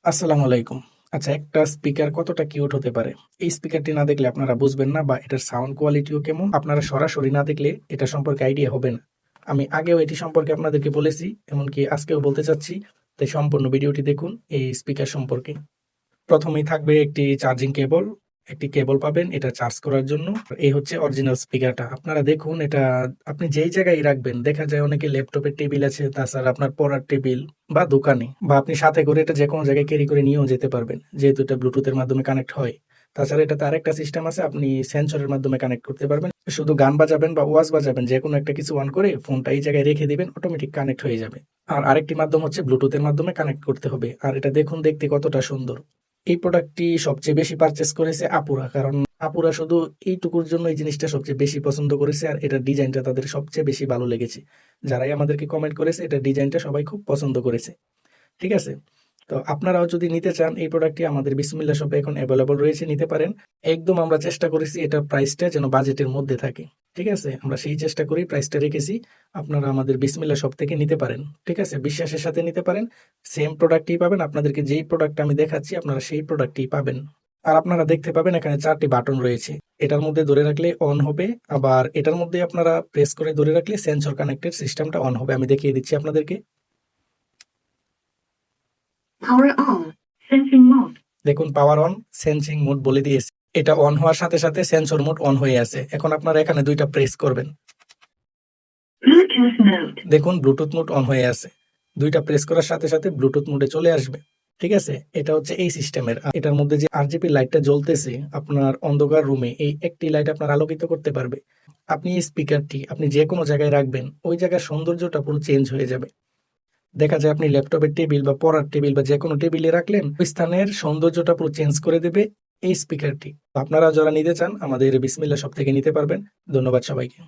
আসসালামু আলাইকুম। আচ্ছা, একটা স্পিকার কতটা কিউট হতে পারে? এই স্পিকারটি না দেখলে আপনারা বুঝবেন না বা এটার সাউন্ড কোয়ালিটিও কেমন আপনারা সরাসরি না দেখলে এটা সম্পর্কে আইডিয়া হবে না। আমি আগেও এটি সম্পর্কে আপনাদেরকে বলেছি, এমনকি আজকেও বলতে চাচ্ছি। তাই সম্পূর্ণ ভিডিওটি দেখুন এই স্পিকার সম্পর্কে। প্রথমেই থাকবে একটি চার্জিং কেবল, একটি কেবল পাবেন এটা চার্জ করার জন্য। এই হচ্ছে অরিজিনাল স্পিকারটা। আপনারা দেখুন, এটা আপনি যেই জায়গায় রাখবেন, দেখা যায় অনেকে ল্যাপটপের টেবিল আছে, তাছাড়া আপনার পড়ার টেবিল বা দোকানে, বা আপনি সাথে করে এটা যে কোনো জায়গায় ক্যারি করে নিয়েও যেতে পারবেন, যেহেতু এটা ব্লুটুথের মাধ্যমে কানেক্ট হয়। তাছাড়া এটাতে আরেকটা সিস্টেম আছে, আপনি সেন্সরের মাধ্যমে কানেক্ট করতে পারবেন। শুধু গান বাজাবেন বা ওয়াজ বাজাবেন, যে কোনো একটা কিছু অন করে ফোনটা এই জায়গায় রেখে দিবেন, অটোমেটিক কানেক্ট হয়ে যাবে। আর আরেকটি মাধ্যম হচ্ছে ব্লুটুথের মাধ্যমে কানেক্ট করতে হবে। আর এটা দেখুন দেখতে কতটা সুন্দর। এই প্রোডাক্টটি সবচেয়ে বেশি পারচেস করেছে আপুরা, কারণ আপুরা শুধু এইটুকুর জন্য এই জিনিসটা সবচেয়ে বেশি পছন্দ করেছে, আর এটার ডিজাইনটা তাদের সবচেয়ে বেশি ভালো লেগেছে। যারাই আমাদেরকে কমেন্ট করেছে, এটার ডিজাইনটা সবাই খুব পছন্দ করেছে। ঠিক আছে? তো আপনারাও যদি নিতে চান এই প্রোডাক্টটি, আমাদের বিসমিল্লাহ শপে এখন অ্যাভেলেবল রয়েছে, নিতে পারেন। একদম আমরা চেষ্টা করেছি এটার প্রাইসটা যেন বাজেটের মধ্যে থাকে। ঠিক আছে? আমরা সেই চেষ্টা করি, প্রাইসটা রেখেছি। আপনারা আমাদের বিসমিল্লাহ শপ থেকে নিতে পারেন। ঠিক আছে? বিশ্বাসের সাথে নিতে পারেন। সেম প্রোডাক্টই পাবেন। আপনাদেরকে যেই প্রোডাক্ট আমি দেখাচ্ছি, আপনারা সেই প্রোডাক্টই পাবেন। আর আপনারা দেখতে পাবেন এখানে ৪ টি বাটন রয়েছে। এটার মধ্যে ধরে রাখলে অন হবে, আবার এটার মধ্যে আপনারা প্রেস করে ধরে রাখলে সেন্সর কানেক্টেড সিস্টেমটা অন হবে। আমি দেখিয়ে দিচ্ছি আপনাদেরকে। Power on. Sensing mode. দেখুন, পাওয়ার অন, সেন্সিং মোড বলে দিয়েছে। এটা অন হওয়ার সাথে সাথে সেন্সর মোড অন হয়ে আছে। এখন আপনারা এখানে ২ টা প্রেস করবেন। Bluetooth mode. দেখুন ব্লুটুথ মোড অন হয়ে আছে। ২ টা প্রেস করার সাথে সাথে ব্লুটুথ মোডে চলে আসবে। ঠিক আছে? এটা হচ্ছে এই সিস্টেমের। এটার মধ্যে যে RGB লাইটটা জ্বলতেছে, আপনার অন্ধকার রুমে এই একটি লাইট আপনার আলোকিত করতে পারবে। আপনি এই স্পিকারটি আপনি যে কোনো জায়গায় রাখবেন, ওই জায়গার সৌন্দর্যটা পুরো চেঞ্জ হয়ে যাবে। দেখা যায় আপনি ল্যাপটপের টেবিল বা পড়ার টেবিল বা যেকোনো টেবিলে রাখলেন, ওই স্থানের সৌন্দর্যটা পুরো চেঞ্জ করে দেবে এই স্পিকারটি। আপনারা যারা নিতে চান আমাদের বিসমিল্লাহ শপ থেকে নিতে পারবেন। ধন্যবাদ সবাইকে।